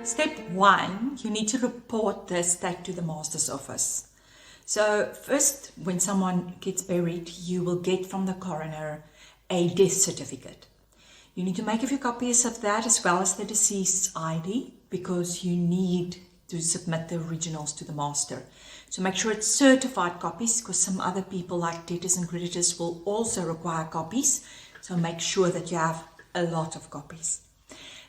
Step 1, you need to report the estate to the master's office. So first, when someone gets buried, you will get from the coroner a death certificate. You need to make a few copies of that as well as the deceased's ID, because you need to submit the originals to the master. So make sure it's certified copies, because some other people like debtors and creditors will also require copies. So make sure that you have a lot of copies.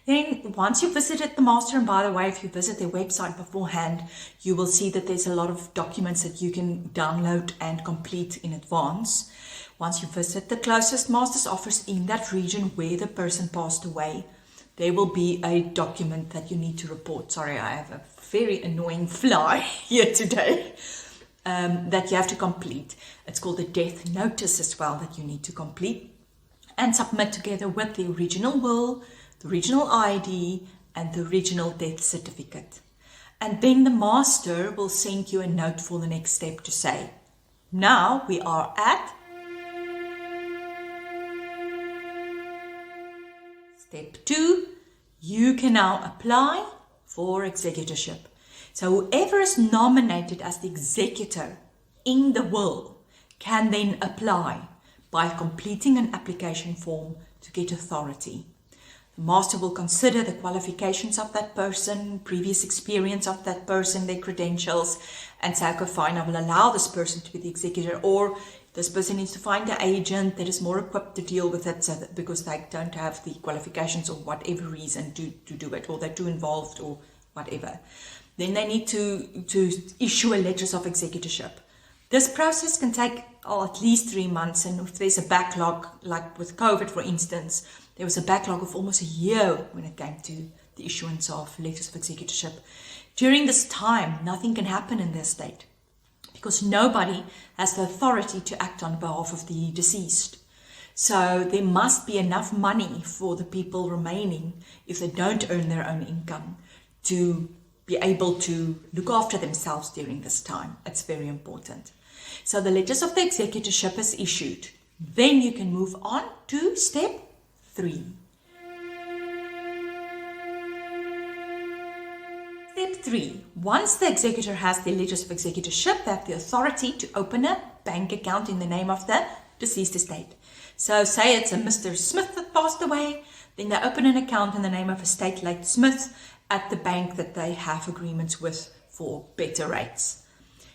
Then once you visited the master, and by the way, if you visit their website beforehand, you will see that there's a lot of documents that you can download and complete in advance. Once you visit the closest master's office in that region where the person passed away, there will be a document that you need to report. Sorry, I have a very annoying fly here today that you have to complete. It's called a death notice as well that you need to complete and submit together with the original will, the original ID, and the original death certificate. And then the master will send you a note for the next step to say, now we are at step 2. You can now apply for executorship. So whoever is nominated as the executor in the will can then apply by completing an application form to get authority. The master will consider the qualifications of that person, previous experience of that person, their credentials, and say, okay, fine, I will allow this person to be the executor, or this person needs to find an agent that is more equipped to deal with it, so that, because they don't have the qualifications or whatever reason to do it, or they're too involved or whatever. Then they need to issue a letters of executorship. This process can take at least 3 months, and if there's a backlog, like with COVID, for instance, there was a backlog of almost a year when it came to the issuance of letters of executorship. During this time, nothing can happen in the estate because nobody has the authority to act on behalf of the deceased. So there must be enough money for the people remaining, if they don't earn their own income, to be able to look after themselves during this time. It's very important. So the letters of the executorship is issued. Then you can move on to step 3. Step 3. Once the executor has the letters of executorship, they have the authority to open a bank account in the name of the deceased estate. So say it's a Mr. Smith that passed away, then they open an account in the name of estate late Smith at the bank that they have agreements with for better rates.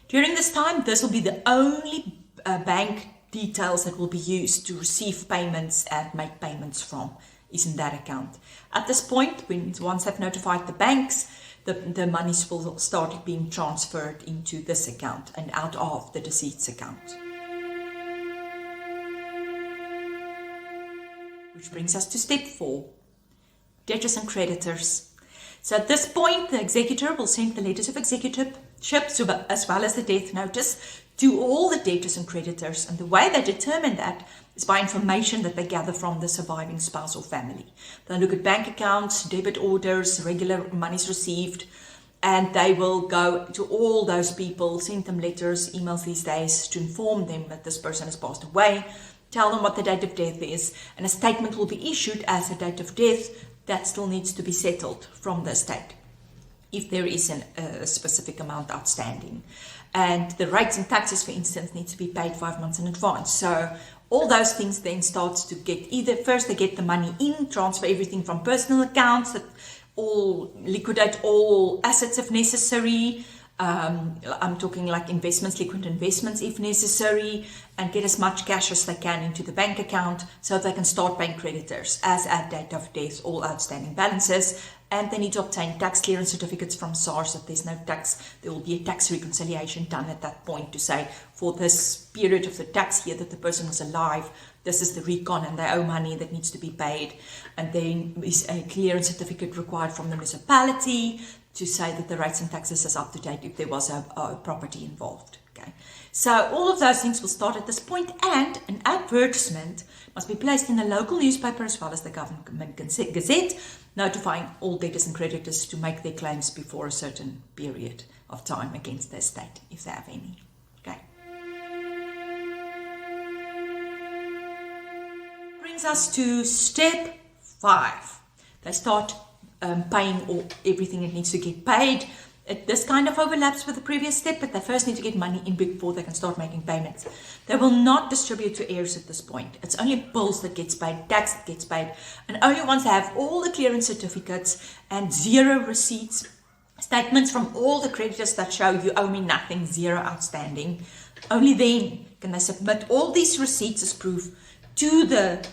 During this time, this will be the only bank details that will be used to receive payments and make payments from, is in that account. At this point, once they've notified the banks, the monies will start being transferred into this account and out of the deceased's account. Which brings us to step 4, debtors and creditors. So at this point, the executor will send the letters of executorship as well as the death notice to all the debtors and creditors. And the way they determine that is by information that they gather from the surviving spouse or family. They'll look at bank accounts, debit orders, regular monies received, and they will go to all those people, send them letters, emails these days to inform them that this person has passed away, tell them what the date of death is, and a statement will be issued as a date of death that still needs to be settled from the estate if there is a specific amount outstanding. And the rates and taxes, for instance, need to be paid 5 months in advance. So all those things then starts to get, either first they get the money in, transfer everything from personal accounts, that all liquidate all assets if necessary. I'm talking like investments, liquid investments if necessary, and get as much cash as they can into the bank account so they can start paying creditors as at date of death, all outstanding balances. And they need to obtain tax clearance certificates from SARS. If there's no tax, there will be a tax reconciliation done at that point to say, for this period of the tax year that the person was alive, this is the recon and they owe money that needs to be paid. And then is a clearance certificate required from the municipality to say that the rates and taxes is up to date if there was a property involved. Okay. Okay, so all of those things will start at this point, and an advertisement must be placed in the local newspaper as well as the government gazette, notifying all debtors and creditors to make their claims before a certain period of time against the estate, if they have any. Okay. Brings us to step 5. They start paying everything that needs to get paid. This kind of overlaps with the previous step, but they first need to get money in before they can start making payments. They will not distribute to heirs at this point. It's only bills that gets paid, tax that gets paid, and only once they have all the clearance certificates and 0 receipts, statements from all the creditors that show you owe me nothing, 0 outstanding, only then can they submit all these receipts as proof to the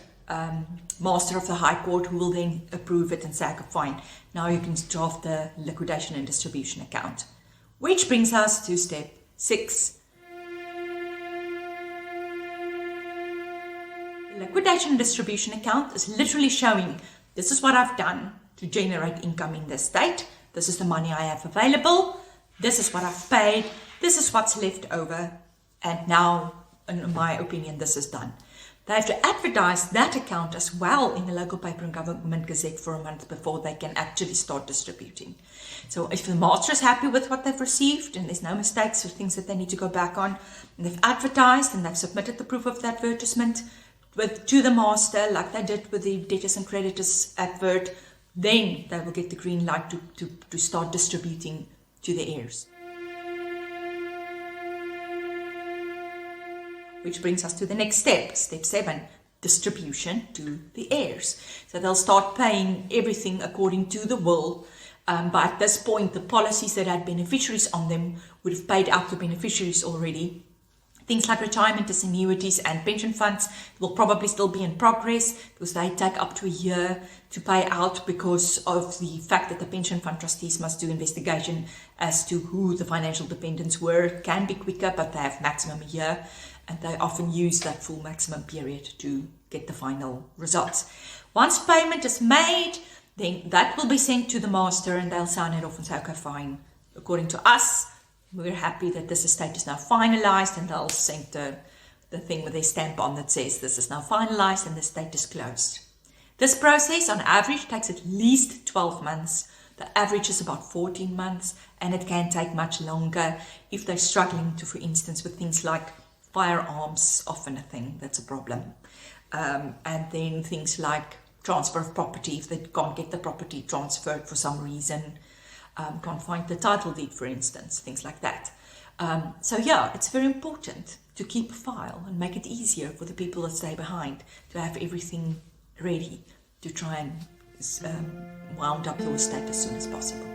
Master of the High Court, who will then approve it and say, okay, fine, now you can draft the liquidation and distribution account. Which brings us to step 6. The liquidation and distribution account is literally showing, this is what I've done to generate income in this state, this is the money I have available, this is what I've paid, this is what's left over, and now, in my opinion, this is done. They have to advertise that account as well in the local paper and government gazette for a month before they can actually start distributing. So if the master is happy with what they've received and there's no mistakes or things that they need to go back on, and they've advertised and they've submitted the proof of the advertisement to the master like they did with the debtors and creditors advert, then they will get the green light to start distributing to the heirs. Which brings us to the next step, step 7, distribution to the heirs. So they'll start paying everything according to the will, but at this point the policies that had beneficiaries on them would have paid out to beneficiaries already. Things like retirement annuities and pension funds will probably still be in progress because they take up to a year to pay out because of the fact that the pension fund trustees must do investigation as to who the financial dependents were. It can be quicker, but they have maximum a year. And they often use that full maximum period to get the final results. Once payment is made, then that will be sent to the master and they'll sign it off and say, okay, fine. According to us, we're happy that this estate is now finalized, and they'll send the thing with their stamp on that says this is now finalized and the estate is closed. This process on average takes at least 12 months. The average is about 14 months, and it can take much longer if they're struggling to, for instance, with things like firearms, often a thing that's a problem. And then things like transfer of property, if they can't get the property transferred for some reason, can't find the title deed, for instance, things like that. So yeah, it's very important to keep a file and make it easier for the people that stay behind to have everything ready to try and wound up your estate as soon as possible.